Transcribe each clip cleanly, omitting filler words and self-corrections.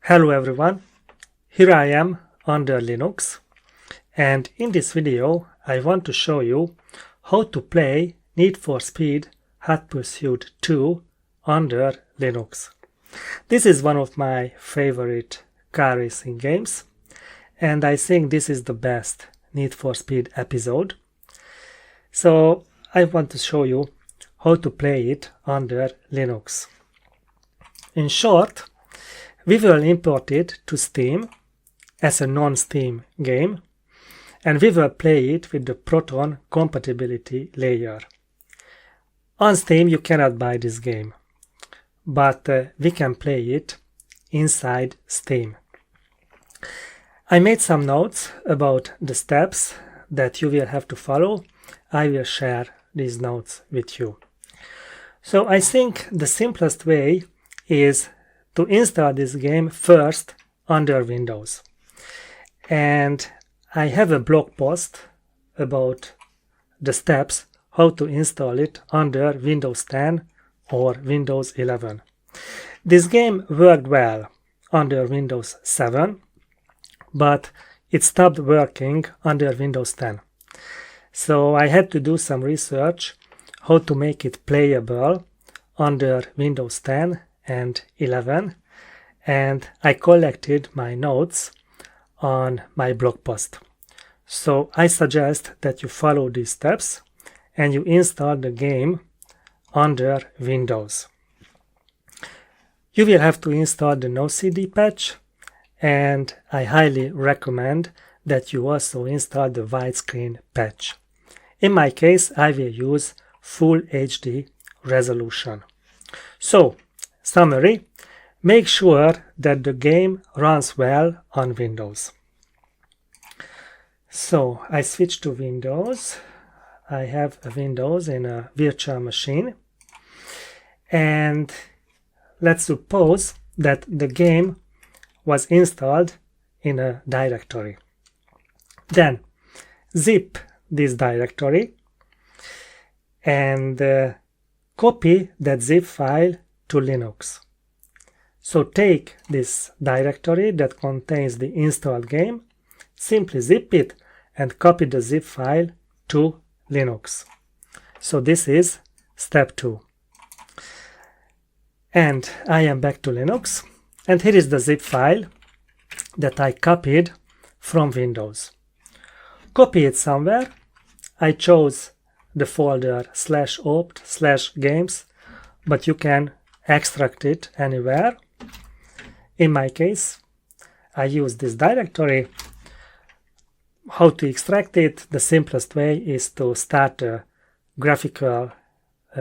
Hello everyone, here I am under Linux, and in this video I want to show you how to play Need for Speed Hot Pursuit 2 under Linux. This is one of my favorite car racing games, and I think this is the best Need for Speed episode. So I want to show you how to play it under Linux. In short, we will import it to Steam as a non-Steam game, and we will play it with the Proton compatibility layer. On Steam you cannot buy this game, but we can play it inside Steam. I made some notes about the steps that you will have to follow. I will share these notes with you. So I think the simplest way is to install this game first under Windows. And I have a blog post about the steps how to install it under Windows 10 or Windows 11. This game worked well under Windows 7, but it stopped working under Windows 10. So I had to do some research how to make it playable under Windows 10 and 11, and I collected my notes on my blog post. So I suggest that you follow these steps and you install the game under Windows. You will have to install the NoCD patch, and I highly recommend that you also install the widescreen patch. In my case, I will use Full HD resolution. So, summary: make sure that the game runs well on Windows. So I switch to Windows. I have a Windows in a virtual machine, and let's suppose that the game was installed in a directory. Then zip this directory and copy that zip file to Linux. So take this directory that contains the installed game, simply zip it and copy the zip file to Linux. So this is step 2. And I am back to Linux, and here is the zip file that I copied from Windows. Copy it somewhere. I chose the folder /opt/games, but you can extract it anywhere. In my case, I use this directory. How to extract it? The simplest way is to start a graphical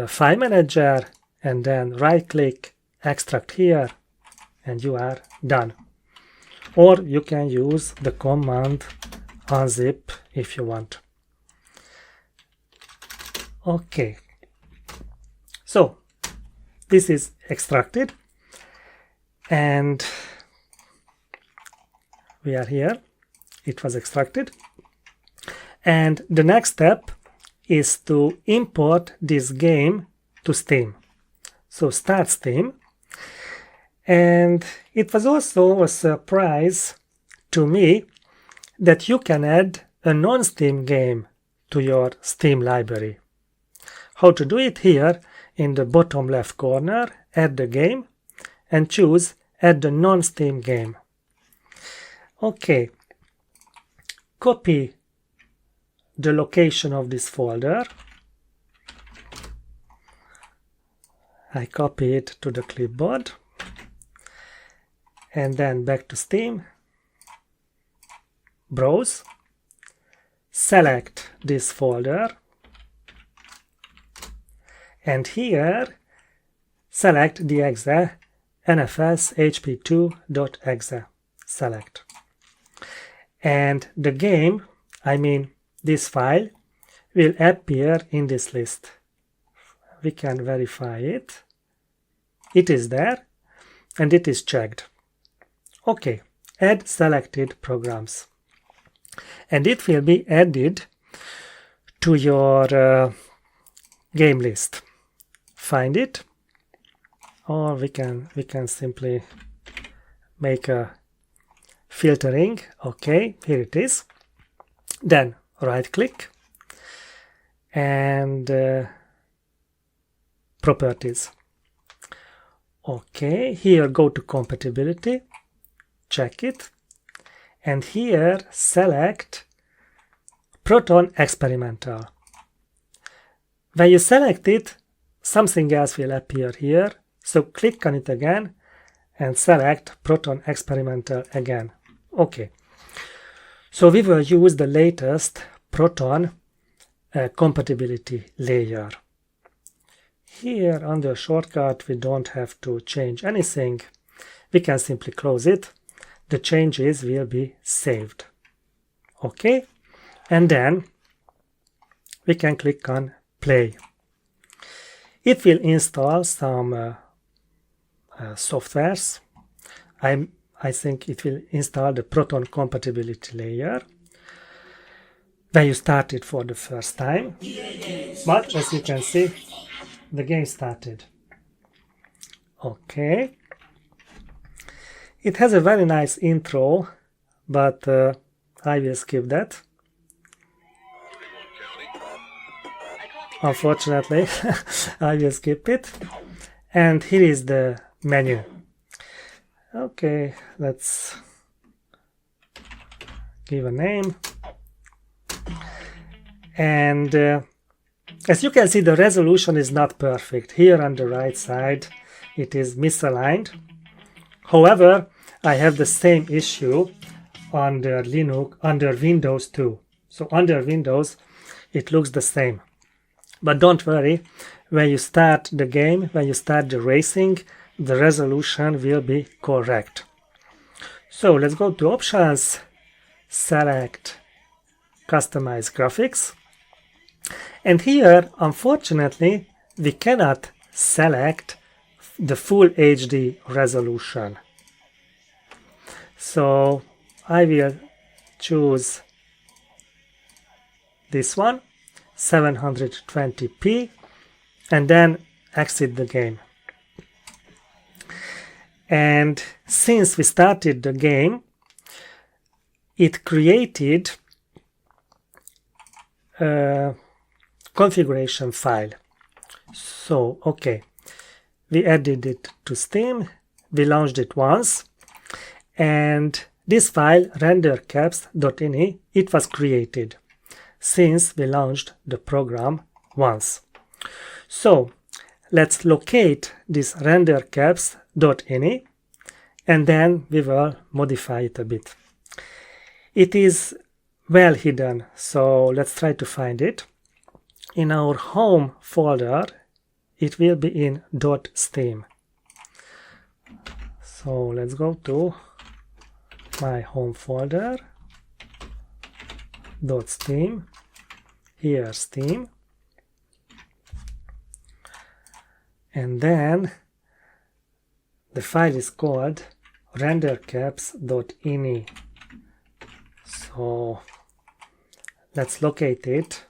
file manager and then right click, extract here, and you are done. Or you can use the command unzip if you want. Okay, so this is extracted, and we are here. It was extracted, and the next step is to import this game to Steam. So start Steam, and it was also a surprise to me that you can add a non-Steam game to your Steam library. How to do it? Here in the bottom left corner, add the game and choose add the non-Steam game. Okay, copy the location of this folder. I copy it to the clipboard, and then back to Steam, browse, select this folder, and here select the exe nfshp2.exe. Select, and the game, I mean this file, will appear in this list. We can verify it. It is there and it is checked. Okay, add selected programs, and it will be added to your game list. Find it, or we can simply make a filtering. Okay, here it is. Then right click and properties. Okay, here go to compatibility, check it, and here select Proton Experimental. When you select it, something else will appear here, so click on it again and select Proton Experimental again. Okay, so we will use the latest Proton compatibility layer. Here under shortcut we don't have to change anything, we can simply close it, the changes will be saved. Okay, and then we can click on play. It will install some softwares. I think it will install the Proton compatibility layer when you start it for the first time. But as you can see, the game started. Okay. It has a very nice intro, but I will skip that. Unfortunately, I will skip it. And here is the menu. Okay, let's give a name. And as you can see, the resolution is not perfect. Here on the right side, it is misaligned. However, I have the same issue under Windows too. So under Windows, it looks the same. But don't worry, when you start the game, when you start the racing, the resolution will be correct. So let's go to options, select customize graphics. And here, unfortunately, we cannot select the full HD resolution. So I will choose this one, 720p, and then exit the game. And since we started the game, it created a configuration file. So, okay, we added it to Steam, we launched it once, and this file, rendercaps.ini, it was created since we launched the program once. So, let's locate this rendercaps.ini and then we will modify it a bit. It is well hidden, so let's try to find it. In our home folder, it will be in .steam. So let's go to my home folder, .steam, here Steam, and then the file is called rendercaps.ini. So let's locate it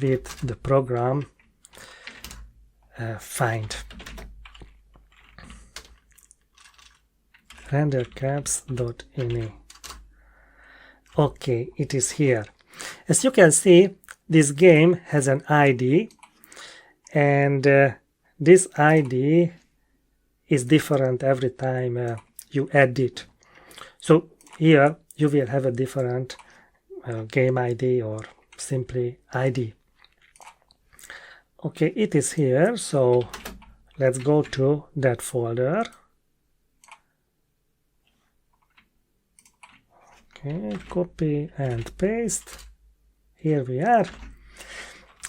with the program find. Rendercaps.ini. Okay, it is here. As you can see, this game has an ID, and this ID is different every time you add it. So here you will have a different game ID or simply ID. Okay, it is here, so let's go to that folder. Okay, copy and paste. Here we are.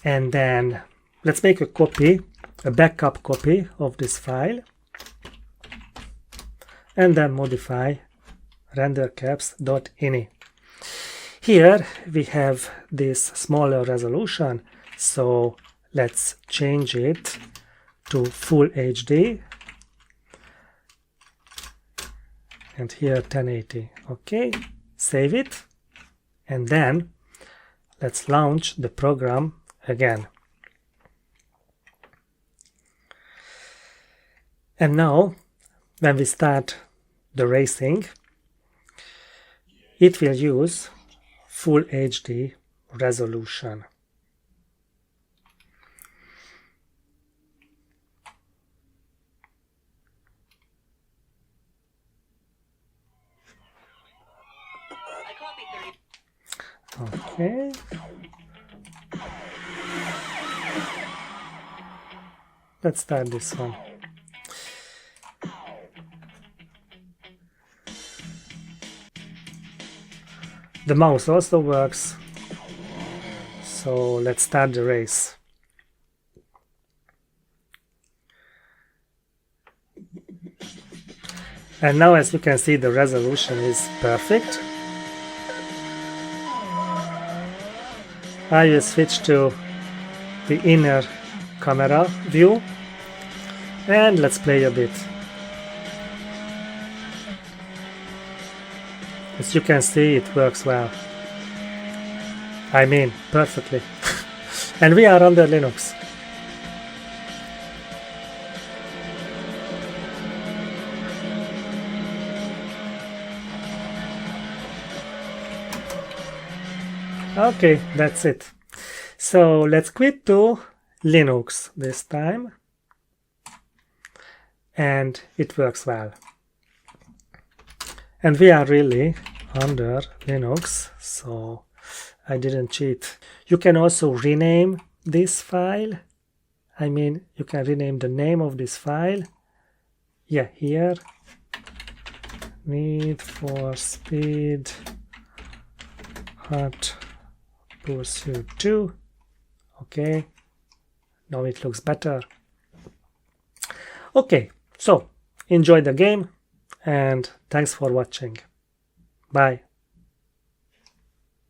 And then let's make a copy, a backup copy of this file. And then modify rendercaps.ini. Here we have this smaller resolution, so let's change it to full HD. And here 1080. Okay, save it. And then let's launch the program again. And now when we start the racing, it will use Full HD resolution. Okay. Let's start this one. The mouse also works, so let's start the race. And now, as you can see, the resolution is perfect. I will switch to the inner camera view and let's play a bit. As you can see, it works well. I mean, perfectly. And we are under Linux. Okay, that's it. So let's quit to Linux this time. And it works well. And we are really under Linux, so I didn't cheat. You can also rename this file. I mean, you can rename the name of this file. Yeah, here. Need for Speed Hot Pursuit 2. Okay. Now it looks better. Okay, so enjoy the game and thanks for watching. Bye.